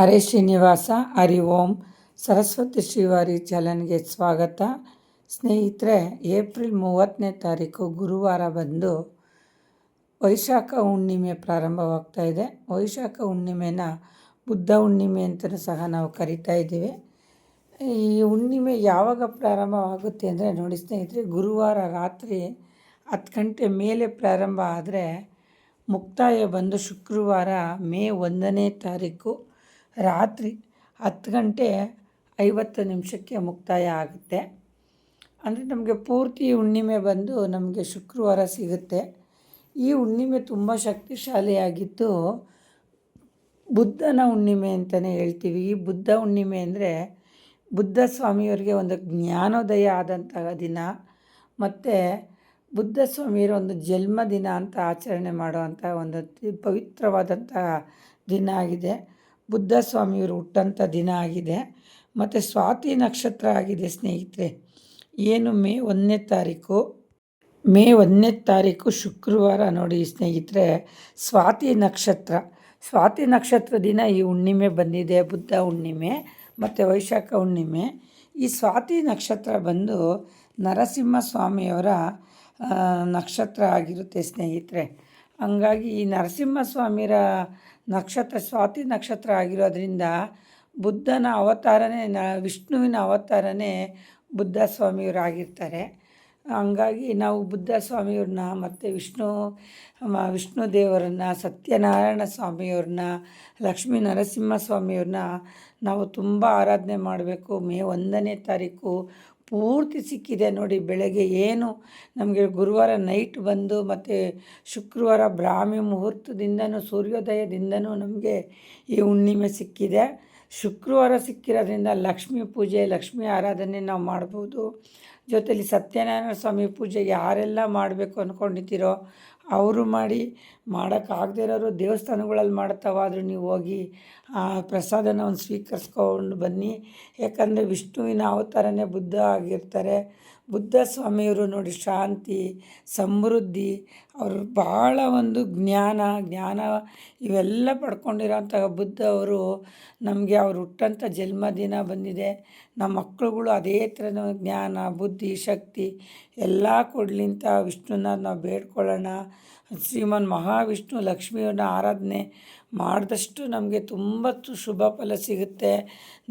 ಹರೇ ಶ್ರೀನಿವಾಸ ಹರಿ ಓಂ. ಸರಸ್ವತಿ ಶ್ರೀವಾರಿ ಚಾನಲ್ಗೆ ಸ್ವಾಗತ. ಸ್ನೇಹಿತರೆ, ಏಪ್ರಿಲ್ 30ನೇ ತಾರೀಕು ಗುರುವಾರ ಬಂದು ವೈಶಾಖ ಹುಣ್ಣಿಮೆ ಪ್ರಾರಂಭವಾಗ್ತಾ ಇದೆ. ವೈಶಾಖ ಹುಣ್ಣಿಮೆನ ಬುದ್ಧ ಹುಣ್ಣಿಮೆ ಅಂತಲೂ ಸಹ ನಾವು ಕರಿತಾ ಇದ್ದೀವಿ. ಈ ಹುಣ್ಣಿಮೆ ಯಾವಾಗ ಪ್ರಾರಂಭವಾಗುತ್ತೆ ಅಂದರೆ ನೋಡಿ ಸ್ನೇಹಿತರೆ, ಗುರುವಾರ ರಾತ್ರಿ 10 ಗಂಟೆ ಮೇಲೆ ಪ್ರಾರಂಭ ಆದರೆ ಮುಕ್ತಾಯ ಬಂದು ಶುಕ್ರವಾರ ಮೇ 1ನೇ ತಾರೀಕು ರಾತ್ರಿ 10 ಗಂಟೆ 50 ನಿಮಿಷಕ್ಕೆ ಮುಕ್ತಾಯ ಆಗುತ್ತೆ. ಅಂದರೆ ನಮಗೆ ಪೂರ್ತಿ ಹುಣ್ಣಿಮೆ ಬಂದು ನಮಗೆ ಶುಕ್ರವಾರ ಸಿಗುತ್ತೆ. ಈ ಹುಣ್ಣಿಮೆ ತುಂಬ ಶಕ್ತಿಶಾಲಿಯಾಗಿದ್ದು ಬುದ್ಧನ ಹುಣ್ಣಿಮೆ ಅಂತಲೇ ಹೇಳ್ತೀವಿ. ಈ ಬುದ್ಧ ಹುಣ್ಣಿಮೆ ಅಂದರೆ ಬುದ್ಧ ಸ್ವಾಮಿಯವರಿಗೆ ಒಂದು ಜ್ಞಾನೋದಯ ಆದಂತಹ ದಿನ, ಮತ್ತು ಬುದ್ಧ ಸ್ವಾಮಿಯರ ಒಂದು ಜನ್ಮದಿನ ಅಂತ ಆಚರಣೆ ಮಾಡುವಂಥ ಒಂದು ಪವಿತ್ರವಾದಂತಹ ದಿನ ಆಗಿದೆ. ಬುದ್ಧ ಸ್ವಾಮಿಯವರು ಹುಟ್ಟಂಥ ದಿನ ಆಗಿದೆ. ಮತ್ತು ಸ್ವಾತಿ ನಕ್ಷತ್ರ ಆಗಿದೆ ಸ್ನೇಹಿತರೆ. ಏನು ಮೇ 1ನೇ ತಾರೀಕು ಶುಕ್ರವಾರ ನೋಡಿ ಸ್ನೇಹಿತರೆ, ಸ್ವಾತಿ ನಕ್ಷತ್ರ. ಸ್ವಾತಿ ನಕ್ಷತ್ರ ದಿನ ಈ ಹುಣ್ಣಿಮೆ ಬಂದಿದೆ, ಬುದ್ಧ ಹುಣ್ಣಿಮೆ ಮತ್ತು ವೈಶಾಖ ಹುಣ್ಣಿಮೆ. ಈ ಸ್ವಾತಿ ನಕ್ಷತ್ರ ಬಂದು ನರಸಿಂಹ ಸ್ವಾಮಿಯವರ ನಕ್ಷತ್ರ ಆಗಿರುತ್ತೆ ಸ್ನೇಹಿತರೆ. ಹಂಗಾಗಿ ಈ ನರಸಿಂಹ ಸ್ವಾಮಿಯರ ನಕ್ಷತ್ರ ಸ್ವಾತಿ ನಕ್ಷತ್ರ ಆಗಿರೋದ್ರಿಂದ ಬುದ್ಧನ ಅವತಾರನೇ ವಿಷ್ಣುವಿನ ಅವತಾರನೇ ಬುದ್ಧ ಸ್ವಾಮಿಯವರಾಗಿರ್ತಾರೆ. ಹಂಗಾಗಿ ನಾವು ಬುದ್ಧ ಸ್ವಾಮಿಯವ್ರನ್ನ ಮತ್ತು ವಿಷ್ಣು ದೇವರನ್ನ, ಸತ್ಯನಾರಾಯಣ ಸ್ವಾಮಿಯವ್ರನ್ನ, ಲಕ್ಷ್ಮೀ ನರಸಿಂಹ ಸ್ವಾಮಿಯವ್ರನ್ನ ನಾವು ತುಂಬ ಆರಾಧನೆ ಮಾಡಬೇಕು. ಮೇ 1ನೇ ತಾರೀಕು ಪೂರ್ತಿ ಸಿಕ್ಕಿದೆ ನೋಡಿ. ಬೆಳಗ್ಗೆ ಏನು ನಮಗೆ ಗುರುವಾರ ನೈಟ್ ಬಂದು ಮತ್ತು ಶುಕ್ರವಾರ ಬ್ರಾಹ್ಮಿ ಮುಹೂರ್ತದಿಂದನೂ ಸೂರ್ಯೋದಯದಿಂದನೂ ನಮಗೆ ಈ ಹುಣ್ಣಿಮೆ ಸಿಕ್ಕಿದೆ. ಶುಕ್ರವಾರ ಸಿಕ್ಕಿರೋದ್ರಿಂದ ಲಕ್ಷ್ಮೀ ಪೂಜೆ, ಲಕ್ಷ್ಮೀ ಆರಾಧನೆ ನಾವು ಮಾಡ್ಬೋದು. ಜೊತೆಯಲ್ಲಿ ಸತ್ಯನಾರಾಯಣ ಸ್ವಾಮಿ ಪೂಜೆ ಯಾರೆಲ್ಲ ಮಾಡಬೇಕು ಅಂದ್ಕೊಂಡಿದ್ದೀರೋ ಅವರು ಮಾಡಿ. ಮಾಡೋಕ್ಕಾಗದೇ ಇರೋರು ದೇವಸ್ಥಾನಗಳಲ್ಲಿ ಮಾಡ್ತಾವಾದರೂ ನೀವು ಹೋಗಿ ಆ ಪ್ರಸಾದನ ಒಂದು ಸ್ವೀಕರಿಸ್ಕೊಂಡು ಬನ್ನಿ. ಯಾಕಂದರೆ ವಿಷ್ಣುವಿನ ಅವತಾರನೇ ಬುದ್ಧ ಆಗಿರ್ತಾರೆ. ಬುದ್ಧ ಸ್ವಾಮಿಯವರು ನೋಡಿ ಶಾಂತಿ, ಸಮೃದ್ಧಿ, ಅವರು ಭಾಳ ಒಂದು ಜ್ಞಾನ ಇವೆಲ್ಲ ಪಡ್ಕೊಂಡಿರೋಂಥ ಬುದ್ಧ ಅವರು ನಮಗೆ ಅವರು ಹುಟ್ಟಂಥ ಜನ್ಮದಿನ ಬಂದಿದೆ. ನಮ್ಮ ಮಕ್ಕಳುಗಳು ಅದೇ ಥರ ಜ್ಞಾನ, ಬುದ್ಧಿ, ಶಕ್ತಿ ಎಲ್ಲ ಕೊಡಲಿ ಅಂತ ವಿಷ್ಣುನ ನಾವು ಬೇಡ್ಕೊಳ್ಳೋಣ. ಶ್ರೀಮನ್ ಮಹಾವಿಷ್ಣು ಲಕ್ಷ್ಮಿಯವ್ರನ್ನ ಆರಾಧನೆ ಮಾಡಿದಷ್ಟು ನಮಗೆ ತುಂಬ ಶುಭ ಫಲ ಸಿಗುತ್ತೆ.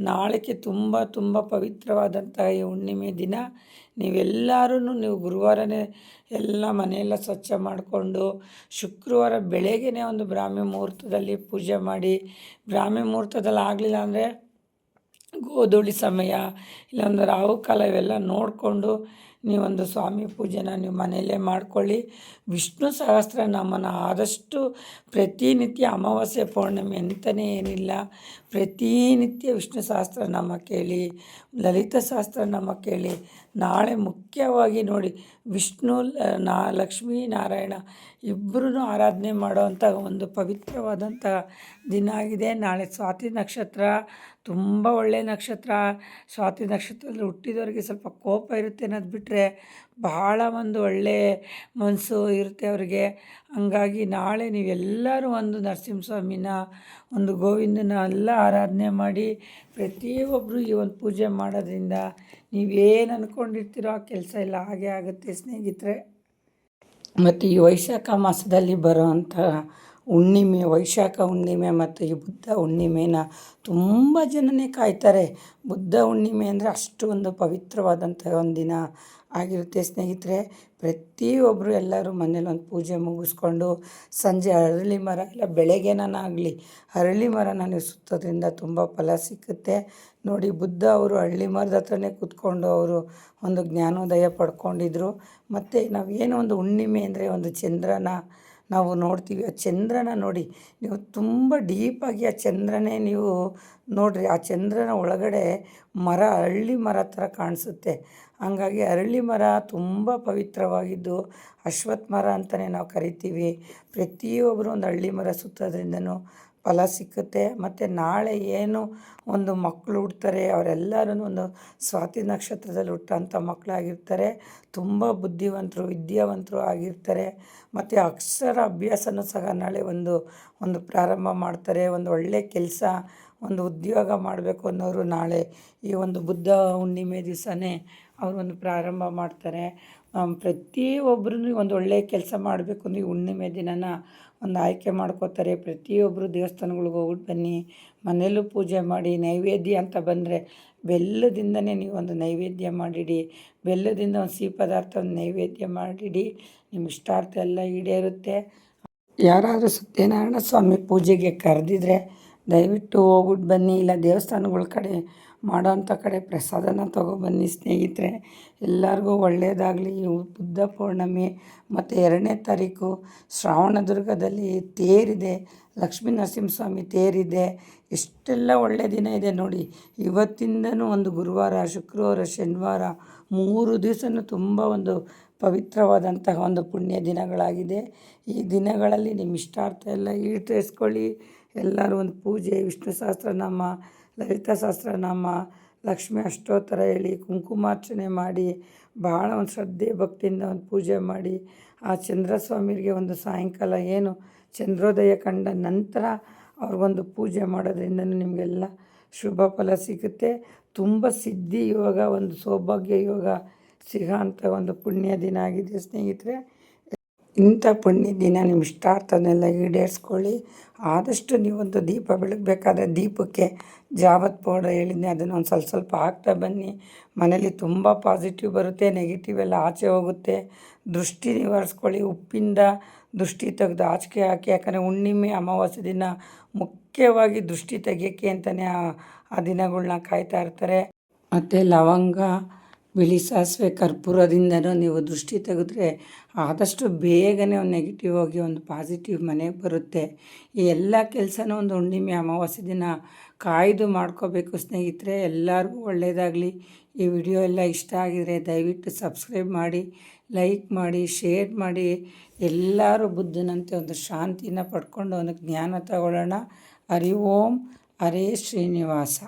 ನಾಳೆಗೆ ತುಂಬ ಪವಿತ್ರವಾದಂಥ ಈ ಹುಣ್ಣಿಮೆ ದಿನ ನೀವು ಗುರುವಾರನೇ ಎಲ್ಲ ಮನೆಯೆಲ್ಲ ಸ್ವಚ್ಛ ಮಾಡಿಕೊಂಡು ಶುಕ್ರವಾರ ಬೆಳಗ್ಗೆನೇ ಒಂದು ಬ್ರಾಹ್ಮಿ ಮುಹೂರ್ತದಲ್ಲಿ ಪೂಜೆ ಮಾಡಿ. ಬ್ರಾಹ್ಮಿ ಮುಹೂರ್ತದಲ್ಲಿ ಆಗಲಿಲ್ಲ ಅಂದರೆ ಗೋಧೂಳಿ ಸಮಯ ಇಲ್ಲಾಂದ್ರೆ ರಾಹುಕಾಲ ಇವೆಲ್ಲ ನೋಡಿಕೊಂಡು ನೀವೊಂದು ಸ್ವಾಮಿ ಪೂಜೆನ ನೀವು ಮನೆಯಲ್ಲೇ ಮಾಡ್ಕೊಳ್ಳಿ. ವಿಷ್ಣು ಸಹಸ್ರನಾಮನ ಆದಷ್ಟು ಪ್ರತಿನಿತ್ಯ ಅಮಾವಾಸ್ಯೆ ಪೌರ್ಣಮಿ ಅಂತಲೇ ಏನಿಲ್ಲ, ಪ್ರತಿನಿತ್ಯ ವಿಷ್ಣು ಸಹಸ್ರನಾಮ ಕೇಳಿ, ಲಲಿತ ಸಹಸ್ರನಾಮ ಕೇಳಿ. ನಾಳೆ ಮುಖ್ಯವಾಗಿ ನೋಡಿ ವಿಷ್ಣು ಲಕ್ಷ್ಮೀ ನಾರಾಯಣ ಇಬ್ಬರೂ ಆರಾಧನೆ ಮಾಡೋವಂಥ ಒಂದು ಪವಿತ್ರವಾದಂಥ ದಿನ ಆಗಿದೆ. ನಾಳೆ ಸ್ವಾತಿ ನಕ್ಷತ್ರ ತುಂಬ ಒಳ್ಳೆಯ ನಕ್ಷತ್ರ. ಸ್ವಾತಿ ನಕ್ಷತ್ರದಲ್ಲಿ ಹುಟ್ಟಿದವರಿಗೆ ಸ್ವಲ್ಪ ಕೋಪ ಇರುತ್ತೆ ಅನ್ನೋದು ಬಿಟ್ಟರೆ ಬಹಳ ಒಂದು ಒಳ್ಳೆಯ ಮನಸ್ಸು ಇರುತ್ತೆ ಅವರಿಗೆ. ಹಂಗಾಗಿ ನಾಳೆ ನೀವೆಲ್ಲರೂ ಒಂದು ನರಸಿಂಹಸ್ವಾಮಿನ, ಒಂದು ಗೋವಿಂದನ ಎಲ್ಲ ಆರಾಧನೆ ಮಾಡಿ. ಪ್ರತಿಯೊಬ್ಬರು ಈ ಒಂದು ಪೂಜೆ ಮಾಡೋದ್ರಿಂದ ನೀವೇನು ಅಂದ್ಕೊಂಡಿರ್ತೀರೋ ಆ ಕೆಲಸ ಎಲ್ಲ ಹಾಗೆ ಆಗುತ್ತೆ ಸ್ನೇಹಿತರೆ. ಮತ್ತು ಈ ವೈಶಾಖ ಮಾಸದಲ್ಲಿ ಬರುವಂಥ ಹುಣ್ಣಿಮೆ, ವೈಶಾಖ ಹುಣ್ಣಿಮೆ ಮತ್ತು ಈ ಬುದ್ಧ ಹುಣ್ಣಿಮೆನ ತುಂಬ ಜನನೇ ಕಾಯ್ತಾರೆ. ಬುದ್ಧ ಹುಣ್ಣಿಮೆ ಅಂದರೆ ಅಷ್ಟು ಒಂದು ಪವಿತ್ರವಾದಂಥ ಒಂದು ದಿನ ಆಗಿರುತ್ತೆ ಸ್ನೇಹಿತರೆ. ಪ್ರತಿಯೊಬ್ಬರು ಎಲ್ಲರೂ ಮನೇಲಿ ಒಂದು ಪೂಜೆ ಮುಗಿಸ್ಕೊಂಡು ಸಂಜೆ ಅರಳಿ ಮರ ಇಲ್ಲ ಬೆಳಗ್ಗೆನಾಗಲಿ ಅರಳಿ ಮರನ ನೀವು ಸುತ್ತೋದ್ರಿಂದ ತುಂಬ ಫಲ ಸಿಕ್ಕುತ್ತೆ ನೋಡಿ. ಬುದ್ಧ ಅವರು ಅರಳಿ ಮರದ ಹತ್ರನೇ ಕೂತ್ಕೊಂಡು ಅವರು ಒಂದು ಜ್ಞಾನೋದಯ ಪಡ್ಕೊಂಡಿದ್ರು. ಮತ್ತು ನಾವೇನೋ ಒಂದು ಹುಣ್ಣಿಮೆ ಅಂದರೆ ಒಂದು ಚಂದ್ರನ ನಾವು ನೋಡ್ತೀವಿ. ಆ ಚಂದ್ರನ ನೋಡಿ ನೀವು ತುಂಬ ಡೀಪಾಗಿ ಆ ಚಂದ್ರನೇ ನೀವು ನೋಡಿರಿ. ಆ ಚಂದ್ರನ ಒಳಗಡೆ ಅರಳಿ ಮರ ಥರ ಕಾಣಿಸುತ್ತೆ. ಹಂಗಾಗಿ ಅರಳಿ ಮರ ತುಂಬ ಪವಿತ್ರವಾಗಿದ್ದು ಅಶ್ವತ್ಥ ಮರ ಅಂತಲೇ ನಾವು ಕರಿತೀವಿ. ಪ್ರತಿಯೊಬ್ಬರು ಒಂದು ಅರಳಿ ಮರ ಸುತ್ತೋದ್ರಿಂದನೂ ಫಲ ಸಿಕ್ಕುತ್ತೆ. ಮತ್ತು ನಾಳೆ ಏನು ಒಂದು ಮಕ್ಕಳು ಹುಡ್ತಾರೆ ಅವರೆಲ್ಲರೂ ಒಂದು ಸ್ವಾತಿ ನಕ್ಷತ್ರದಲ್ಲಿ ಹುಟ್ಟೋಂಥ ಮಕ್ಕಳಾಗಿರ್ತಾರೆ. ತುಂಬ ಬುದ್ಧಿವಂತರು, ವಿದ್ಯಾವಂತರು ಆಗಿರ್ತಾರೆ. ಮತ್ತು ಅಕ್ಷರ ಅಭ್ಯಾಸನೂ ಸಹ ನಾಳೆ ಒಂದು ಪ್ರಾರಂಭ ಮಾಡ್ತಾರೆ. ಒಂದು ಒಳ್ಳೆಯ ಕೆಲಸ, ಒಂದು ಉದ್ಯೋಗ ಮಾಡಬೇಕು ಅನ್ನೋರು ನಾಳೆ ಈ ಒಂದು ಬುದ್ಧ ಹುಣ್ಣಿಮೆ ದಿವಸನೇ ಅವರೊಂದು ಪ್ರಾರಂಭ ಮಾಡ್ತಾರೆ. ಪ್ರತಿಯೊಬ್ಬರೂ ಒಂದು ಒಳ್ಳೆಯ ಕೆಲಸ ಮಾಡಬೇಕು ಅಂದರೆ ಈ ಹುಣ್ಣಿಮೆ ದಿನನ ಒಂದು ಆಯ್ಕೆ ಮಾಡ್ಕೋತಾರೆ. ಪ್ರತಿಯೊಬ್ಬರು ದೇವಸ್ಥಾನಗಳ್ಗೆ ಹೋಗ್ಬಿಟ್ಟು ಬನ್ನಿ, ಮನೆಯಲ್ಲೂ ಪೂಜೆ ಮಾಡಿ. ನೈವೇದ್ಯ ಅಂತ ಬಂದರೆ ಬೆಲ್ಲದಿಂದನೇ ನೀವು ಒಂದು ನೈವೇದ್ಯ ಮಾಡಿಡಿ. ಬೆಲ್ಲದಿಂದ ಒಂದು ಸಿಹಿ ಪದಾರ್ಥ ಒಂದು ನೈವೇದ್ಯ ಮಾಡಿಡಿ. ನಿಮ್ಮ ಇಷ್ಟಾರ್ಥ ಎಲ್ಲ ಈಡೇರುತ್ತೆ. ಯಾರಾದರೂ ಸತ್ಯನಾರಾಯಣ ಸ್ವಾಮಿ ಪೂಜೆಗೆ ಕರೆದಿದ್ರೆ ದಯವಿಟ್ಟು ಹೋಗ್ಬಿಟ್ಟು ಬನ್ನಿ. ಇಲ್ಲ ದೇವಸ್ಥಾನಗಳ ಕಡೆ ಮಾಡೋಂಥ ಕಡೆ ಪ್ರಸಾದನ ತೊಗೊಬನ್ನಿ ಸ್ನೇಹಿತರೆ. ಎಲ್ಲರಿಗೂ ಒಳ್ಳೆಯದಾಗಲಿ. ಬುದ್ಧ ಪೌರ್ಣಮಿ ಮತ್ತು 2ನೇ ತಾರೀಕು ಶ್ರವಣದುರ್ಗದಲ್ಲಿ ತೇರಿದೆ, ಲಕ್ಷ್ಮೀ ನರಸಿಂಹಸ್ವಾಮಿ ತೇರಿದೆ. ಎಷ್ಟೆಲ್ಲ ಒಳ್ಳೆಯ ದಿನ ಇದೆ ನೋಡಿ. ಇವತ್ತಿಂದನೂ ಒಂದು ಗುರುವಾರ, ಶುಕ್ರವಾರ, ಶನಿವಾರ 3 ದಿವಸನೂ ತುಂಬ ಒಂದು ಪವಿತ್ರವಾದಂತಹ ಒಂದು ಪುಣ್ಯ ದಿನಗಳಾಗಿದೆ. ಈ ದಿನಗಳಲ್ಲಿ ನಿಮ್ಮ ಇಷ್ಟಾರ್ಥ ಎಲ್ಲ ಈಡೇರಿಸ್ಕೊಳ್ಳಿ. ಎಲ್ಲರೂ ಒಂದು ಪೂಜೆ, ವಿಷ್ಣು ಸಹಸ್ರನಾಮ, ಲಲಿತಾ ಸಹಸ್ರನಾಮ, ಲಕ್ಷ್ಮೀ ಅಷ್ಟೋತ್ತರ ಹೇಳಿ, ಕುಂಕುಮಾರ್ಚನೆ ಮಾಡಿ, ಭಾಳ ಒಂದು ಶ್ರದ್ಧೆ ಭಕ್ತಿಯಿಂದ ಒಂದು ಪೂಜೆ ಮಾಡಿ. ಆ ಚಂದ್ರಸ್ವಾಮಿಗೆ ಒಂದು ಸಾಯಂಕಾಲ ಏನು ಚಂದ್ರೋದಯ ಕಂಡ ನಂತರ ಅವ್ರಿಗೊಂದು ಪೂಜೆ ಮಾಡೋದ್ರಿಂದ ನಿಮಗೆಲ್ಲ ಶುಭ ಫಲ ಸಿಗುತ್ತೆ. ತುಂಬ ಸಿದ್ಧಿ ಯೋಗ, ಒಂದು ಸೌಭಾಗ್ಯ ಯೋಗ ಸಿಗೋ ಅಂಥ ಒಂದು ಪುಣ್ಯ ದಿನ ಆಗಿದೆ ಸ್ನೇಹಿತರೆ. ಇಂಥ ಪುಣ್ಯ ದಿನ ನಿಮ್ಮ ಇಷ್ಟಾರ್ಥನೆಲ್ಲ ಈಡೇರಿಸ್ಕೊಳ್ಳಿ. ಆದಷ್ಟು ನೀವೊಂದು ದೀಪ ಬೆಳಗಬೇಕಾದ್ರೆ ದೀಪಕ್ಕೆ ಜಾವತ್ ಪೌಡರ್ ಹೇಳಿದ್ದೆ, ಅದನ್ನು ಒಂದು ಸ್ವಲ್ಪ ಹಾಕ್ತಾ ಬನ್ನಿ. ಮನೇಲಿ ತುಂಬ ಪಾಸಿಟಿವ್ ಬರುತ್ತೆ, ನೆಗೆಟಿವ್ ಎಲ್ಲ ಆಚೆ ಹೋಗುತ್ತೆ. ದೃಷ್ಟಿ ನಿವಾರಿಸ್ಕೊಳ್ಳಿ. ಉಪ್ಪಿಂದ ದೃಷ್ಟಿ ತೆಗೆದು ಆಚೆಗೆ ಹಾಕಿ. ಯಾಕಂದರೆ ಹುಣ್ಣಿಮೆ ಅಮಾವಾಸ್ಯೆ ದಿನ ಮುಖ್ಯವಾಗಿ ದೃಷ್ಟಿ ತೆಗಿಯೋಕ್ಕೆ ಅಂತಲೇ ಆ ದಿನಗಳ್ನ ಕಾಯ್ತಾ ಇರ್ತಾರೆ. ಮತ್ತು ಲವಂಗ, ಬಿಳಿ ಸಾಸಿವೆ, ಕರ್ಪೂರದಿಂದನೂ ನೀವು ದೃಷ್ಟಿ ತೆಗೆದ್ರೆ ಆದಷ್ಟು ಬೇಗನೆ ಒಂದು ನೆಗೆಟಿವ್ ಹೋಗಿ ಒಂದು ಪಾಸಿಟಿವ್ ಮನೆಗೆ ಬರುತ್ತೆ. ಈ ಎಲ್ಲ ಕೆಲಸನೂ ಒಂದು ಹುಣ್ಣಿಮೆ ಅಮಾವಾಸ್ಯೆ ದಿನ ಕಾಯ್ದು ಮಾಡ್ಕೋಬೇಕು ಸ್ನೇಹಿತರೆ. ಎಲ್ಲರಿಗೂ ಒಳ್ಳೆಯದಾಗಲಿ. ಈ ವಿಡಿಯೋ ಎಲ್ಲ ಇಷ್ಟ ಆಗಿದರೆ ದಯವಿಟ್ಟು ಸಬ್ಸ್ಕ್ರೈಬ್ ಮಾಡಿ, ಲೈಕ್ ಮಾಡಿ, ಶೇರ್ ಮಾಡಿ. ಎಲ್ಲರೂ ಬುದ್ಧನಂತೆ ಒಂದು ಶಾಂತಿನ ಪಡ್ಕೊಂಡು ಅವನಿಗೆ ಜ್ಞಾನ ತಗೊಳ್ಳೋಣ. ಹರಿ ಓಂ. ಹರೇ ಶ್ರೀನಿವಾಸ.